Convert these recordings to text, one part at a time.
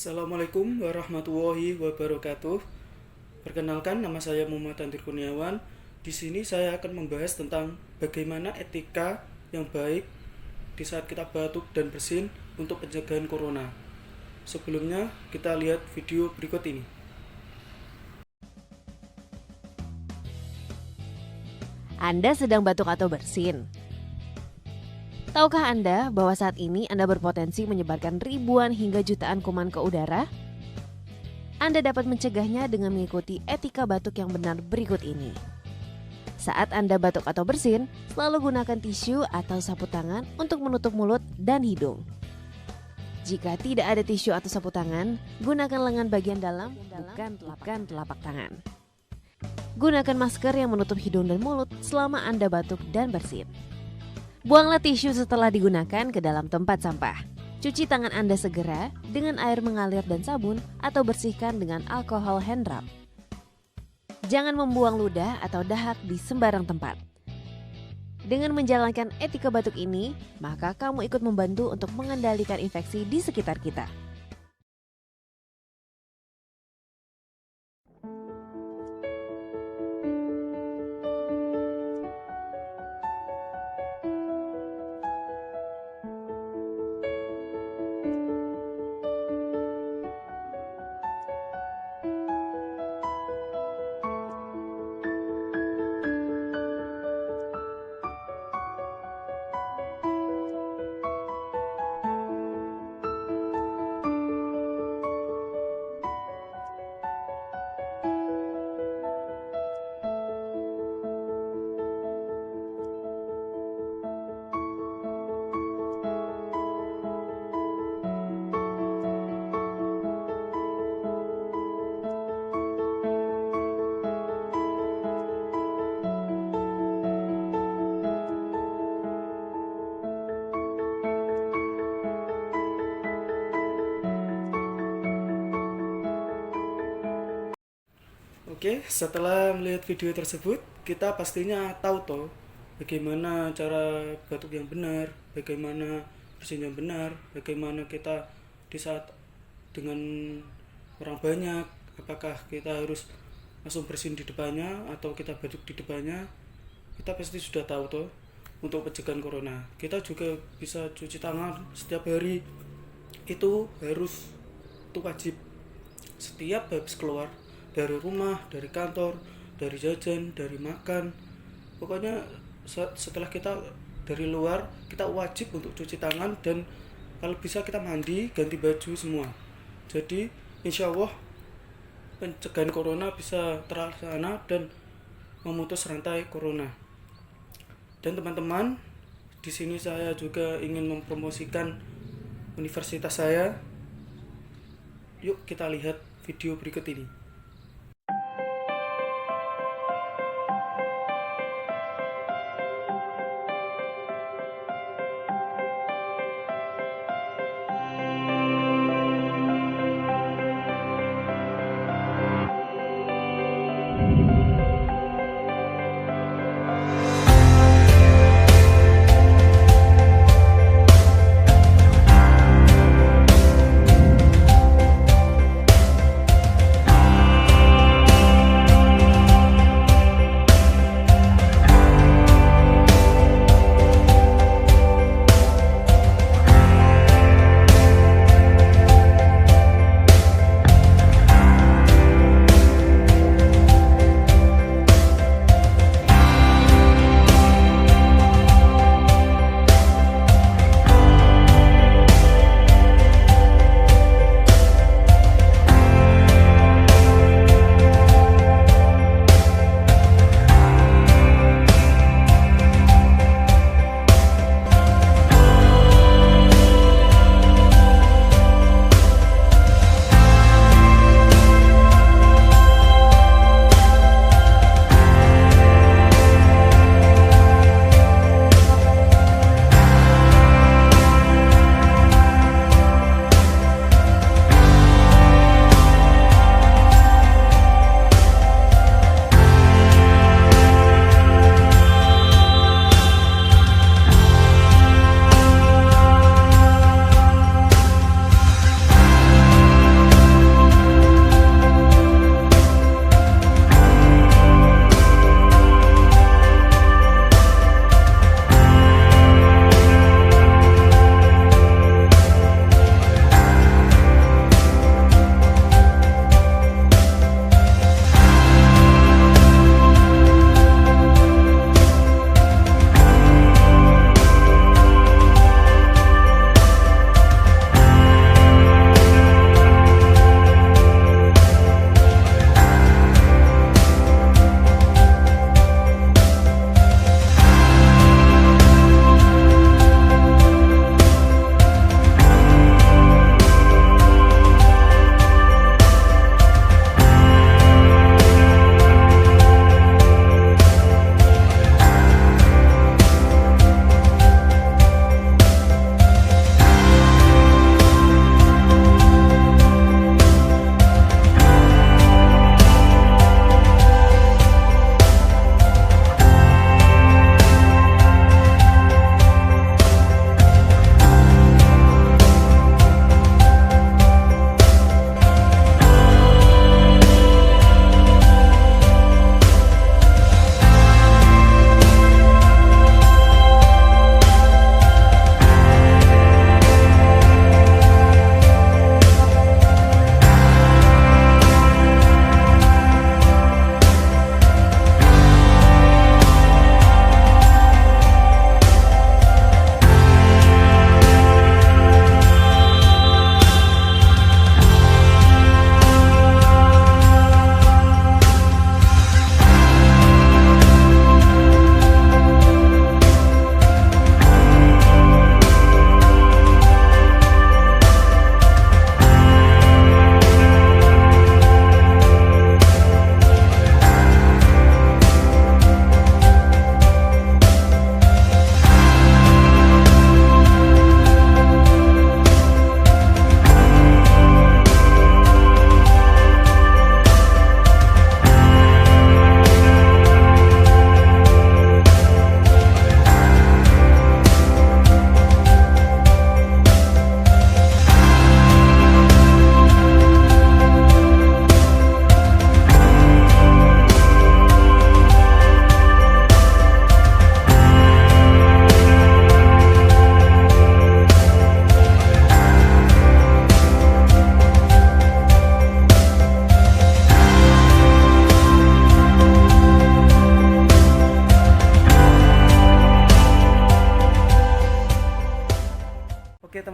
Assalamualaikum warahmatullahi wabarakatuh. Perkenalkan, nama saya Muhammad Andir Kurniawan. Di sini saya akan membahas tentang bagaimana etika yang baik di saat kita batuk dan bersin untuk pencegahan corona. Sebelumnya, kita lihat video berikut ini. Anda sedang batuk atau bersin? Tahukah Anda bahwa saat ini Anda berpotensi menyebarkan ribuan hingga jutaan kuman ke udara? Anda dapat mencegahnya dengan mengikuti etika batuk yang benar berikut ini. Saat Anda batuk atau bersin, selalu gunakan tisu atau sapu tangan untuk menutup mulut dan hidung. Jika tidak ada tisu atau sapu tangan, gunakan lengan bagian dalam, bukan telapak tangan. Gunakan masker yang menutup hidung dan mulut selama Anda batuk dan bersin. Buanglah tisu setelah digunakan ke dalam tempat sampah. Cuci tangan Anda segera dengan air mengalir dan sabun atau bersihkan dengan alkohol hand rub. Jangan membuang ludah atau dahak di sembarang tempat. Dengan menjalankan etika batuk ini, maka kamu ikut membantu untuk mengendalikan infeksi di sekitar kita. Oke, setelah melihat video tersebut, kita pastinya tahu toh bagaimana cara batuk yang benar, bagaimana bersin yang benar, bagaimana kita di saat dengan orang banyak, apakah kita harus langsung bersin di depannya atau kita batuk di depannya. Kita pasti sudah tahu toh untuk pencegahan corona. Kita juga bisa cuci tangan setiap hari, itu wajib setiap habis keluar dari rumah, dari kantor, dari jajan, dari makan. Pokoknya setelah kita dari luar, kita wajib untuk cuci tangan dan kalau bisa kita mandi, ganti baju semua. Jadi insya Allah pencegahan corona bisa terlaksana dan memutus rantai corona. Dan teman-teman, di sini saya juga ingin mempromosikan universitas saya. Yuk kita lihat video berikut ini.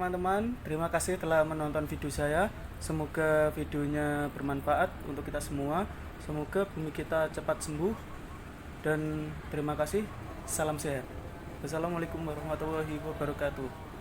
teman-teman, terima kasih telah menonton video saya. Semoga videonya bermanfaat untuk kita semua. Semoga bumi kita cepat sembuh. Dan terima kasih. Salam sehat. Wassalamualaikum warahmatullahi wabarakatuh.